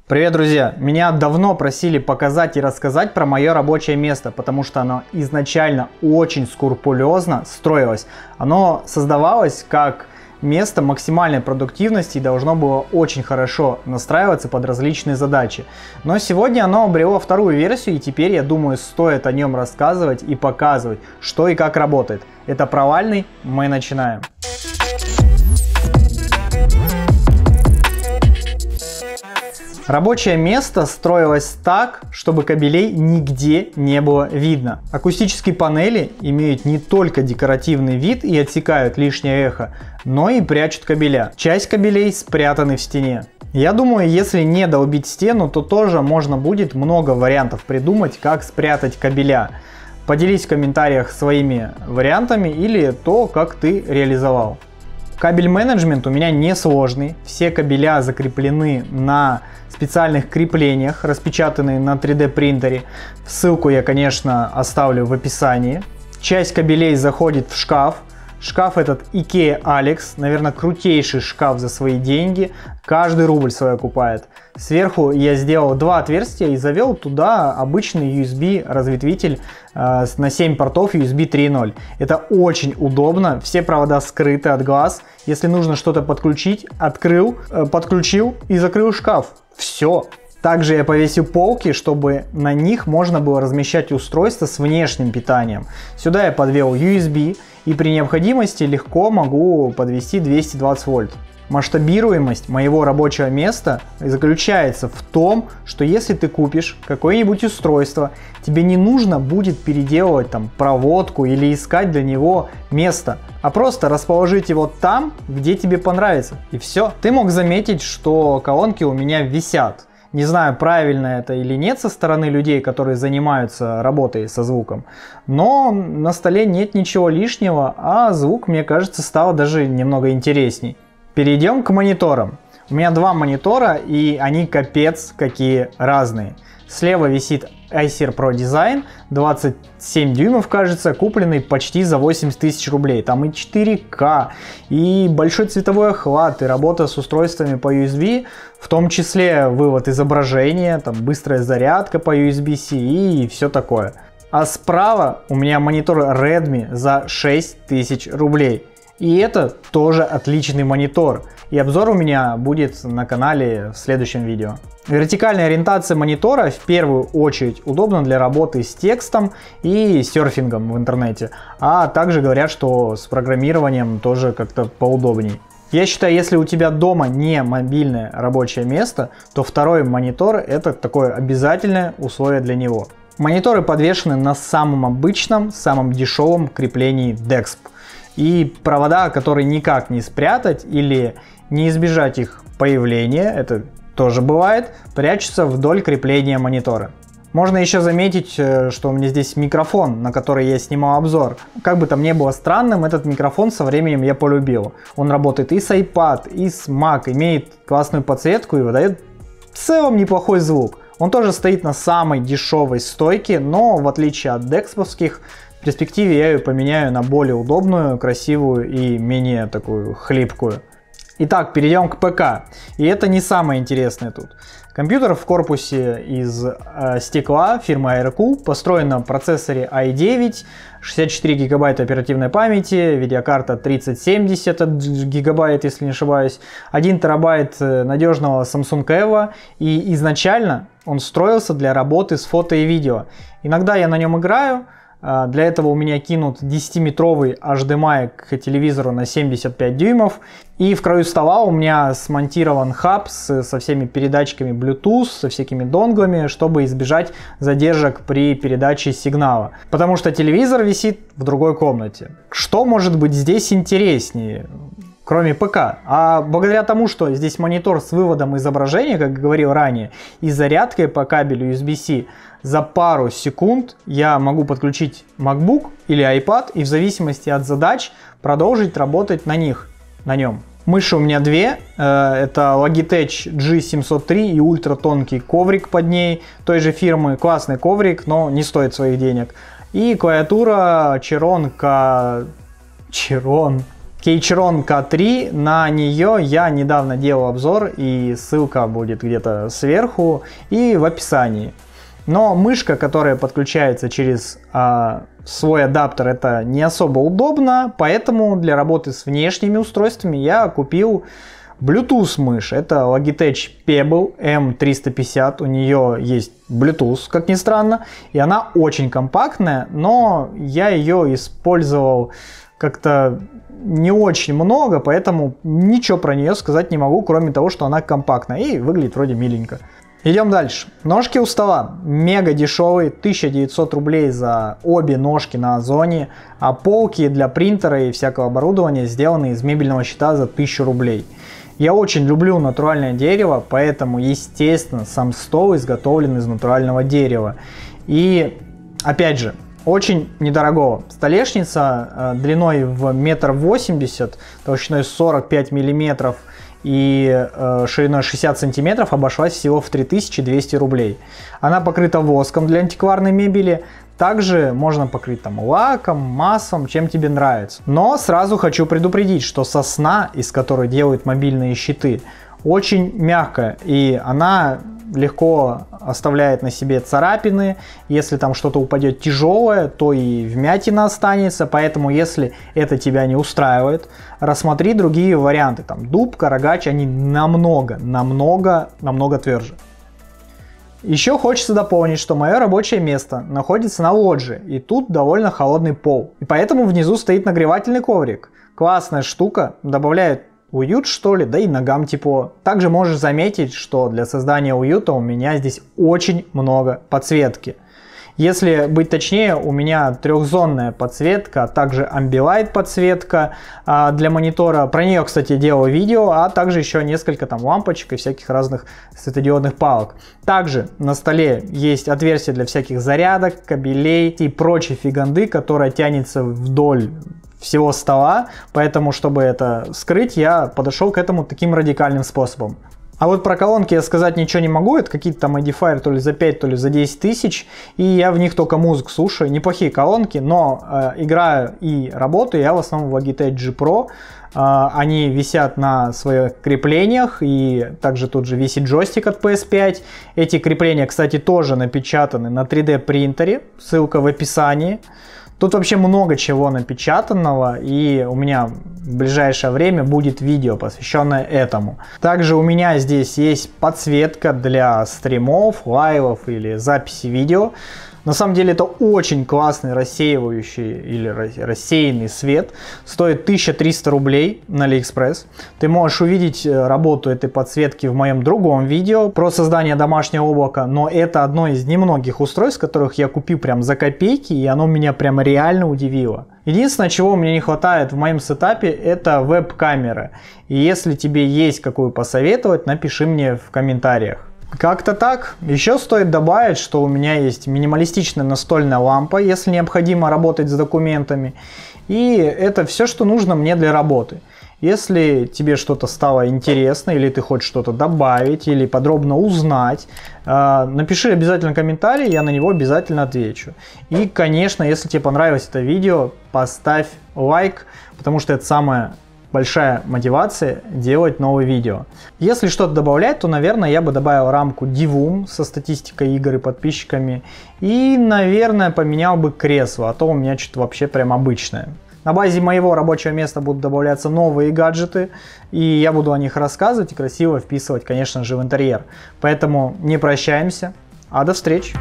Привет, друзья! Меня давно просили показать и рассказать про мое рабочее место, потому что оно изначально очень скрупулезно строилось. Оно создавалось как место максимальной продуктивности и должно было очень хорошо настраиваться под различные задачи. Но сегодня оно обрело вторую версию, и теперь, я думаю, стоит о нем рассказывать и показывать, что и как работает. Это провальный, мы начинаем. Рабочее место строилось так, чтобы кабелей нигде не было видно. Акустические панели имеют не только декоративный вид и отсекают лишнее эхо, но и прячут кабеля. Часть кабелей спрятаны в стене. Я думаю, если не долбить стену, то тоже можно будет много вариантов придумать, как спрятать кабеля. Поделись в комментариях своими вариантами или то, как ты реализовал. Кабель менеджмент у меня несложный. Все кабеля закреплены на специальных креплениях, распечатанные на 3D принтере. Ссылку я, конечно, оставлю в описании. Часть кабелей заходит в шкаф. Шкаф этот IKEA Alex, наверное, крутейший шкаф за свои деньги. Каждый рубль свой окупает. Сверху я сделал два отверстия и завел туда обычный USB разветвитель на 7 портов USB 3.0. Это очень удобно, все провода скрыты от глаз. Если нужно что-то подключить, открыл, подключил и закрыл шкаф. Все. Также я повесил полки, чтобы на них можно было размещать устройства с внешним питанием. Сюда я подвел USB и при необходимости легко могу подвести 220 вольт. Масштабируемость моего рабочего места заключается в том, что если ты купишь какое-нибудь устройство, тебе не нужно будет переделывать там проводку или искать для него место, а просто расположить его там, где тебе понравится, и все. Ты мог заметить, что колонки у меня висят. Не знаю, правильно это или нет со стороны людей, которые занимаются работой со звуком, но на столе нет ничего лишнего, а звук, мне кажется, стал даже немного интересней. Перейдем к мониторам. У меня два монитора, и они капец какие разные. Слева висит Acer Pro Design, 27 дюймов, кажется, купленный почти за 80 тысяч рублей. Там и 4К, и большой цветовой охват, и работа с устройствами по USB, в том числе вывод изображения, там быстрая зарядка по USB-C и все такое. А справа у меня монитор Redmi за 6000 рублей. И это тоже отличный монитор. И обзор у меня будет на канале в следующем видео. Вертикальная ориентация монитора в первую очередь удобна для работы с текстом и серфингом в интернете. А также говорят, что с программированием тоже как-то поудобней. Я считаю, если у тебя дома не мобильное рабочее место, то второй монитор это такое обязательное условие для него. Мониторы подвешены на самом обычном, самом дешевом креплении DEXP. И провода, которые никак не спрятать или не избежать их появления, это тоже бывает, прячутся вдоль крепления монитора. Можно еще заметить, что у меня здесь микрофон, на который я снимал обзор. Как бы там ни было странным, этот микрофон со временем я полюбил. Он работает и с iPad, и с Mac, имеет классную подсветку и выдает в целом неплохой звук. Он тоже стоит на самой дешевой стойке, но в отличие от дексповских, в перспективе я ее поменяю на более удобную, красивую и менее такую хлипкую. Итак, перейдем к ПК. И это не самое интересное тут. Компьютер в корпусе из стекла фирмы Aircool, построен на процессоре i9, 64 гигабайта оперативной памяти, видеокарта 3070 гигабайт, если не ошибаюсь, 1 терабайт надежного Samsung Evo, и изначально он строился для работы с фото и видео. Иногда я на нем играю. Для этого у меня кинут 10-метровый HDMI к телевизору на 75 дюймов. И в краю стола у меня смонтирован хаб со всеми передатчиками Bluetooth, со всякими донглами, чтобы избежать задержек при передаче сигнала. Потому что телевизор висит в другой комнате. Что может быть здесь интереснее, кроме ПК? А благодаря тому, что здесь монитор с выводом изображения, как говорил ранее, и зарядкой по кабелю USB-C, за пару секунд я могу подключить MacBook или iPad и в зависимости от задач продолжить работать на нем. Мыши у меня две, это Logitech G703 и ультратонкий коврик под ней, той же фирмы, классный коврик, но не стоит своих денег. И клавиатура Chiron Keychron K3, на нее я недавно делал обзор, и ссылка будет где-то сверху и в описании. Но мышка, которая подключается через свой адаптер, это не особо удобно, поэтому для работы с внешними устройствами я купил Bluetooth мышь. Это Logitech Pebble M350, у нее есть Bluetooth, как ни странно, и она очень компактная, но я ее использовал как-то не очень много, поэтому ничего про нее сказать не могу, кроме того, что она компактная и выглядит вроде миленько. Идем дальше. Ножки у стола. Мега дешевые, 1900 рублей за обе ножки на Озоне, а полки для принтера и всякого оборудования сделаны из мебельного щита за 1000 рублей. Я очень люблю натуральное дерево, поэтому, естественно, сам стол изготовлен из натурального дерева. И, опять же, очень недорогого. Столешница длиной в 1,80 м, толщиной 45 мм и шириной 60 см обошлась всего в 3200 рублей. Она покрыта воском для антикварной мебели. Также можно покрыть там лаком, маслом, чем тебе нравится. Но сразу хочу предупредить, что сосна, из которой делают мобильные щиты, очень мягкая, и она легко оставляет на себе царапины. Если там что-то упадет тяжелое, то и вмятина останется. Поэтому, если это тебя не устраивает, рассмотри другие варианты. Там дуб, карагач, они намного тверже. Еще хочется дополнить, что мое рабочее место находится на лоджии, и тут довольно холодный пол. И поэтому внизу стоит нагревательный коврик. Классная штука, добавляет уют, что ли, да и ногам тепло. Также можешь заметить, что для создания уюта у меня здесь очень много подсветки. Если быть точнее, у меня трехзонная подсветка, а также Ambilight подсветка для монитора. Про нее, кстати, делал видео, а также еще несколько там лампочек и всяких разных светодиодных палок. Также на столе есть отверстие для всяких зарядок, кабелей и прочей фиганды, которая тянется вдоль всего стола, поэтому, чтобы это скрыть, я подошел к этому таким радикальным способом. А вот про колонки я сказать ничего не могу, это какие-то там Edifier то ли за 5, то ли за 10 тысяч, и я в них только музыку слушаю, неплохие колонки, но играю и работаю я в основном в Logitech G Pro, они висят на своих креплениях, и также тут же висит джойстик от PS5, эти крепления, кстати, тоже напечатаны на 3D принтере, ссылка в описании. Тут вообще много чего напечатанного, и у меня в ближайшее время будет видео, посвященное этому. Также у меня здесь есть подсветка для стримов, лайвов или записи видео. На самом деле это очень классный рассеивающий или рассеянный свет. Стоит 1300 рублей на AliExpress. Ты можешь увидеть работу этой подсветки в моем другом видео про создание домашнего облака. Но это одно из немногих устройств, которых я купил прям за копейки, и оно меня прям реально удивило. Единственное, чего мне не хватает в моем сетапе, это веб-камера. И если тебе есть какую посоветовать, напиши мне в комментариях. Как-то так. Еще стоит добавить, что у меня есть минималистичная настольная лампа, если необходимо работать с документами. И это все, что нужно мне для работы. Если тебе что-то стало интересно, или ты хочешь что-то добавить, или подробно узнать, напиши обязательно комментарий, я на него обязательно отвечу. И, конечно, если тебе понравилось это видео, поставь лайк, потому что это самое большая мотивация делать новые видео. Если что-то добавлять, то, наверное, я бы добавил рамку Divum со статистикой игр и подписчиками. И, наверное, поменял бы кресло, а то у меня что-то вообще прям обычное. На базе моего рабочего места будут добавляться новые гаджеты, и я буду о них рассказывать и красиво вписывать, конечно же, в интерьер. Поэтому не прощаемся, а до встречи!